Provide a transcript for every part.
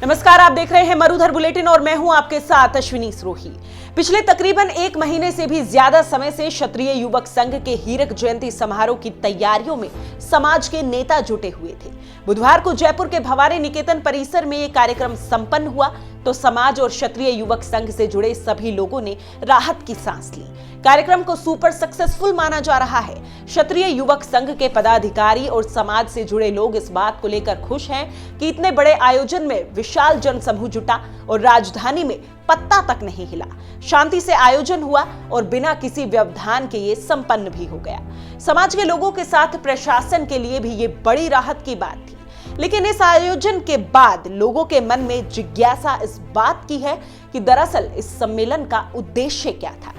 नमस्कार, आप देख रहे हैं मरुधर बुलेटिन और मैं हूं आपके साथ अश्विनी सरोही। पिछले तकरीबन 1 महीने से भी ज्यादा समय से क्षत्रिय युवक संघ के हीरक जयंती समारोह की तैयारियों में समाज के नेता जुटे हुए थे। बुधवार को जयपुर के भवानी निकेतन परिसर में यह कार्यक्रम संपन्न हुआ तो समाज और क्षत्रिय युवक संघ से जुड़े सभी लोगों ने राहत की सांस ली। कार्यक्रम को सुपर सक्सेसफुल माना जा रहा है। क्षत्रिय युवक संघ के पदाधिकारी और समाज से जुड़े लोग इस बात को लेकर खुश हैं कि इतने बड़े आयोजन में विशाल जनसमूह जुटा और राजधानी में पत्ता तक नहीं हिला। शांति से आयोजन हुआ और बिना किसी व्यवधान के ये संपन्न भी हो गया। समाज के लोगों के साथ प्रशासन के लिए भी ये बड़ी राहत की बात थी। लेकिन इस आयोजन के बाद लोगों के मन में जिज्ञासा इस बात की है कि दरअसल इस सम्मेलन का उद्देश्य क्या था।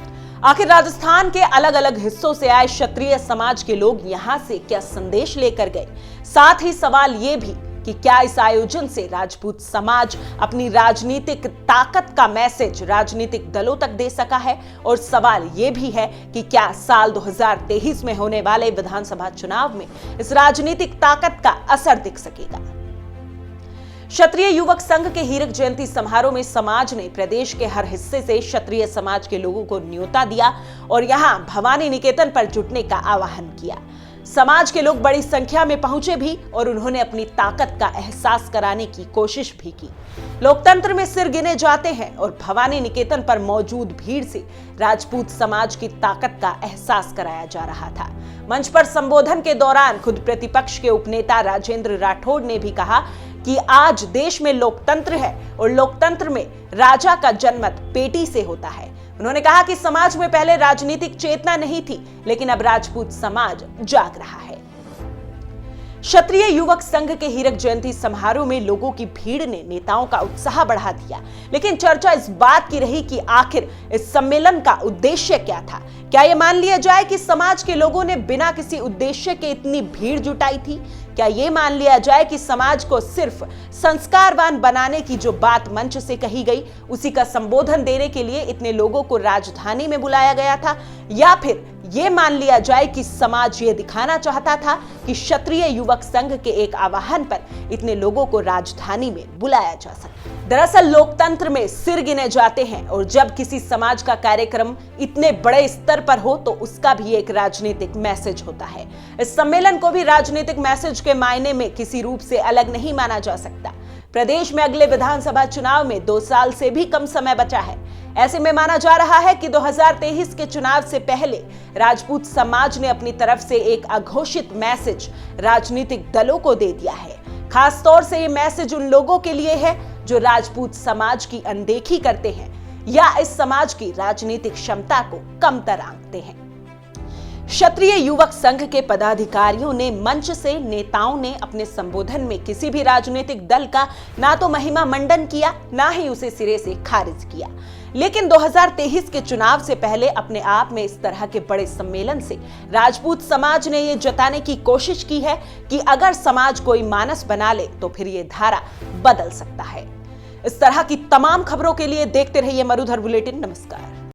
आखिर राजस्थान के अलग अलग हिस्सों से आए क्षत्रिय समाज के लोग यहां से क्या संदेश लेकर गए। साथ ही सवाल ये भी कि क्या इस आयोजन से राजपूत समाज अपनी राजनीतिक ताकत का मैसेज राजनीतिक दलों तक दे सका है। और सवाल ये भी है कि क्या साल 2023 में होने वाले विधानसभा चुनाव में इस राजनीतिक ताकत का असर दिख सकेगा। क्षत्रिय युवक संघ के हीरक जयंती समारोह में समाज ने प्रदेश के हर हिस्से से क्षत्रिय समाज के लोगों को न्योता दिया और यहां भवानी निकेतन पर जुटने का आह्वान किया। समाज के लोग बड़ी संख्या में पहुंचे भी और उन्होंने अपनी ताकत का एहसास कराने की कोशिश भी की। लोकतंत्र में सिर गिने जाते हैं और भवानी निकेतन पर मौजूद भीड़ से राजपूत समाज की ताकत का एहसास कराया जा रहा था। मंच पर संबोधन के दौरान खुद प्रतिपक्ष के उपनेता राजेंद्र राठौड़ ने भी कहा कि आज देश में लोकतंत्र है और लोकतंत्र में राजा का जनमत पेटी से होता है। उन्होंने कहा कि समाज में पहले राजनीतिक चेतना नहीं थी, लेकिन अब राजपूत समाज जाग रहा है। क्षत्रिय युवक संघ के हीरक जयंती समारोह में लोगों की भीड़ ने नेताओं का उत्साह बढ़ा दिया। लेकिन चर्चा इस बात की रही कि आखिर इस सम्मेलन का उद्देश्य क्या था। क्या यह मान लिया जाए कि समाज के लोगों ने बिना किसी उद्देश्य के इतनी भीड़ जुटाई थी? क्या यह मान लिया जाए कि समाज को सिर्फ संस्कारवान बनाने की जो बात मंच से कही गई उसी का संबोधन देने के लिए इतने लोगों को राजधानी में बुलाया गया था? या फिर यह मान लिया जाए कि समाज ये दिखाना चाहता था कि क्षत्रिय युवक संघ के एक आह्वान पर इतने लोगों को राजधानी में बुलाया जा सकता? दरअसल लोकतंत्र में सिर गिने जाते हैं और जब किसी समाज का कार्यक्रम इतने बड़े स्तर पर हो तो उसका भी एक राजनीतिक मैसेज होता है। इस सम्मेलन को भी राजनीतिक मैसेज के मायने में किसी रूप से अलग नहीं माना जा सकता। प्रदेश में अगले विधानसभा चुनाव में 2 साल से भी कम समय बचा है। ऐसे में माना जा रहा है कि 2023 के चुनाव से पहले राजपूत समाज ने अपनी तरफ से एक अघोषित मैसेज राजनीतिक दलों को दे दिया है। खास तौर से ये मैसेज उन लोगों के लिए है जो राजपूत समाज की अनदेखी करते हैं या इस समाज की राजनीतिक क्षमता को कमतर आंकते हैं। क्षत्रिय युवक संघ के पदाधिकारियों ने मंच से नेताओं ने अपने संबोधन में किसी भी राजनीतिक दल का ना तो महिमा मंडन किया ना ही उसे सिरे से खारिज किया। लेकिन 2023 के चुनाव से पहले अपने आप में इस तरह के बड़े सम्मेलन से राजपूत समाज ने यह जताने की कोशिश की है कि अगर समाज कोई मानस बना ले तो फिर ये धारा बदल सकता है। इस तरह की तमाम खबरों के लिए देखते रहिए मरुधर बुलेटिन। नमस्कार।